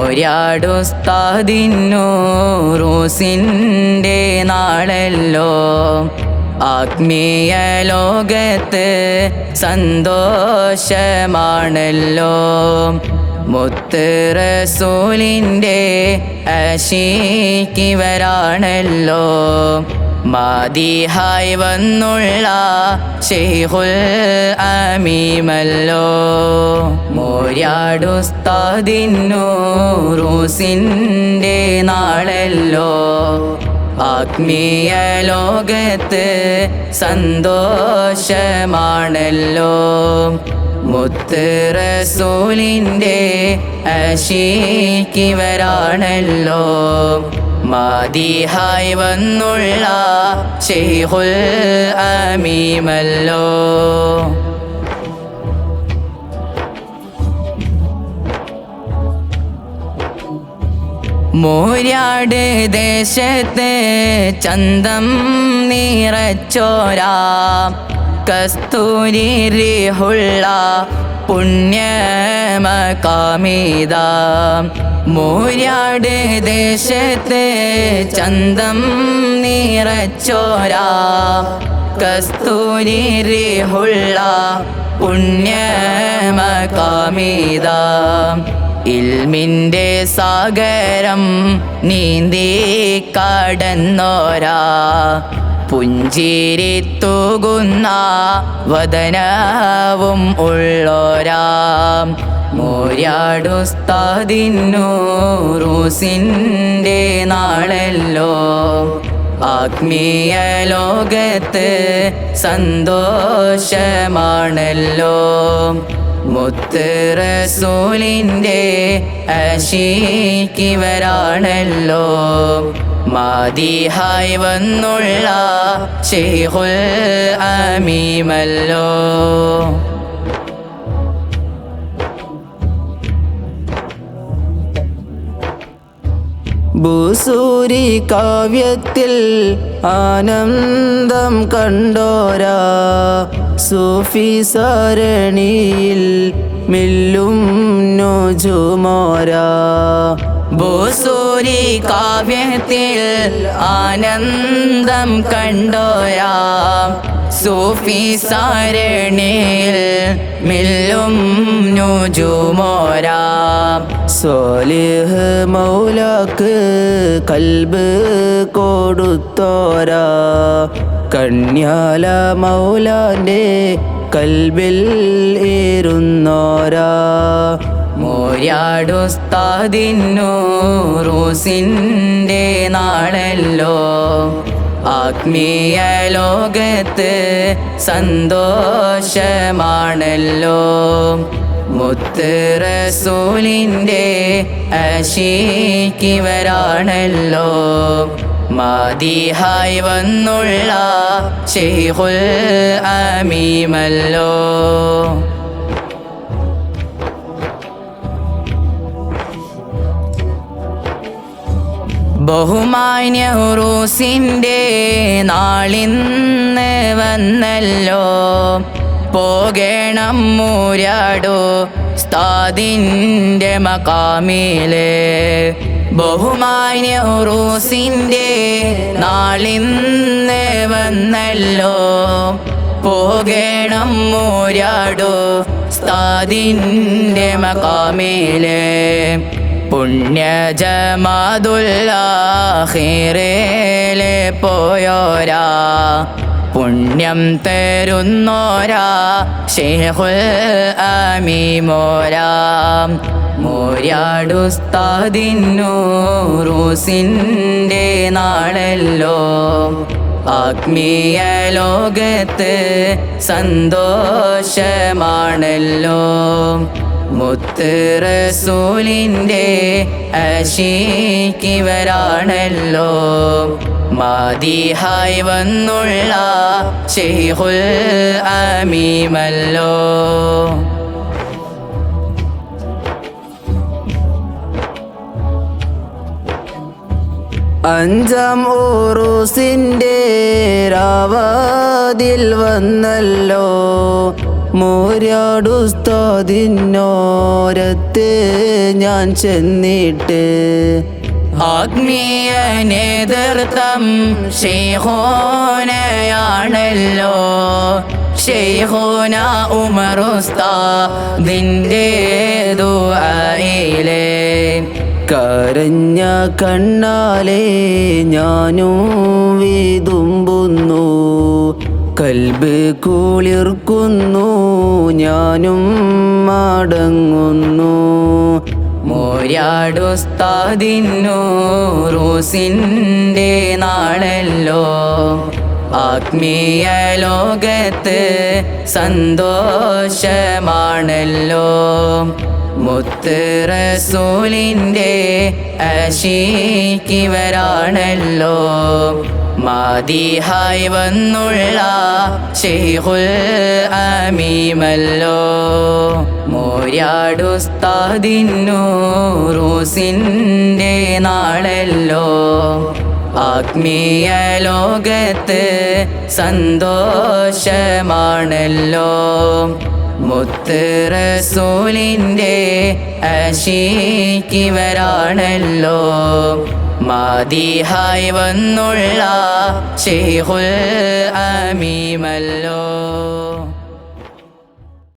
മോര്യാടുസ്താദിന്നൂറൂസിൻ്റെ നാളല്ലോ ആത്മീയ ലോകത്ത് സന്തോഷമാണല്ലോ മുത്ത് റസൂലിൻ്റെ ആശിക്കിവരാണല്ലോ മാദിഹായി വന്നുള്ള ശൈഖുൽ അമീമല്ലോ മോര്യാടുസ്താദിന്നൂറൂസിൻ്റെ നാളല്ലോ ആത്മീയ ലോകത്ത് സന്തോഷമാണല്ലോ മുത്ത് റസൂലിൻ്റെ ആശിക്കിവരാണല്ലോ മാദിഹായി വന്നുള്ള ശൈഖുൽ അമീമല്ലോ മോര്യാട് ദേശത്ത് ചന്തം നിറച്ചോരാ കസ്തൂരി റിഹുള്ള പുണ്യമകാമിത മോര്യാട് ദേശത്ത് ചന്തം നിറച്ചോരാ കസ്തൂരി റിഹുള്ള പുണ്യമകാമിത ഇൽമിൻ്റെ സാഗരം നീന്തി കടന്നോരാ പുഞ്ചിരി തൂകുന്ന വദനവും ഉള്ളോരാ മോര്യാടുസ്താദിന്നൂറൂസിൻ്റെ നാളല്ലോ ആത്മീയ ലോകത്ത് സന്തോഷമാണല്ലോ മുത്ത് റസൂലിൻ്റെ ആശിക്കിവരാണല്ലോ മാദിഹായി വന്നുള്ള ശൈഖുൽ അമീമല്ലോ ബുസൂരി കാവ്യത്തിൽ ആനന്ദം കണ്ടോരാ സൂഫി സരണിയിൽ മില്ലും നുജുമോരാ ബുസൂരി കാവ്യത്തിൽ ആനന്ദം കണ്ടോരാ സൂഫി സരണിയിൽ മില്ലും നുജുമോരാ സ്വാലിഹ് മൗലാക്ക് കൽബ് കൊടുത്തോരാ കണ്യാല മൗലാൻ്റെ കൽബിൽ ഇരുന്നോരാ മോര്യാടുസ്താദിന്നൂറൂസിൻ്റെ നാളല്ലോ ആത്മീയ ലോകത്ത് സന്തോഷമാണല്ലോ മുത്ത് റസൂലിൻ്റെ ആശിക്കിവരാണല്ലോ മാദിഹായി വന്നുള്ള ശൈഖുൽ അമീമല്ലോ ബഹുമാന്യ ഉറൂസിൻ്റെ നാളിന്ന് വന്നല്ലോ പോകണം മോര്യാടു ഉസ്താദിൻ്റെ മഖാമിലെ ബഹുമാന്യ ഉറൂസിൻ്റെ നാളിന്ന് വന്നല്ലോ പോകണം മോര്യാടു ഉസ്താദിൻ്റെ മഖാമിലെ പുണ്യജമാതുല്ലാഹിറേലെ പോയോരാ പുണ്യം തരുന്നോരാ ശൈഖുൽ അമീമോരാ മോര്യാടുസ്താദിന്നൂറൂസിൻ്റെ നാളല്ലോ ആത്മീയ ലോകത്ത് സന്തോഷമാണല്ലോ മുത്ത് റസൂലിൻ്റെ ആശിക്കിവരാണല്ലോ മാദിഹായി വന്നുള്ള ശൈഖുൽ അമീമല്ലോ അഞ്ചാം ഉറൂസിൻ്റെ രാവാതിൽ വന്നല്ലോ മൂര്യാടുസ്താദിനോരത്ത് ഞാൻ ചെന്നിട്ട് ആത്മീയ നേതൃത്വം ശൈഖുനയാണല്ലോ. ശൈഖുന ഉമറുസ്താദിൻ്റെ ദുആയിലെ കരഞ്ഞ കണ്ണാലെ ഞാനും വിതുമ്പുന്നു, കൽബ് കുളിർക്കുന്നു, ഞാനും മടങ്ങുന്നു. മൂര്യാടുസ്താദിന്നൂറൂസിൻ്റെ നാളല്ലോ. ആത്മീയ ലോകത്ത് സന്തോഷമാണല്ലോ. മുത്ത് റസൂലിൻ്റെ ആശിക്കിവരാണല്ലോ. മാദിഹായി വന്നുള്ള ശൈഖുൽ അമീമല്ലോ. മൂര്യാടുസ്താദിന്നൂറൂസിൻ്റെ നാളല്ലോ. ആത്മീയ ലോകത്ത് സന്തോഷമാണല്ലോ. മുത്ത് റസൂലിൻ്റെ ആശിക്കിവരാണല്ലോ. മാദിഹായി വന്നുള്ള ശൈഖുൽ അമീമല്ലോ.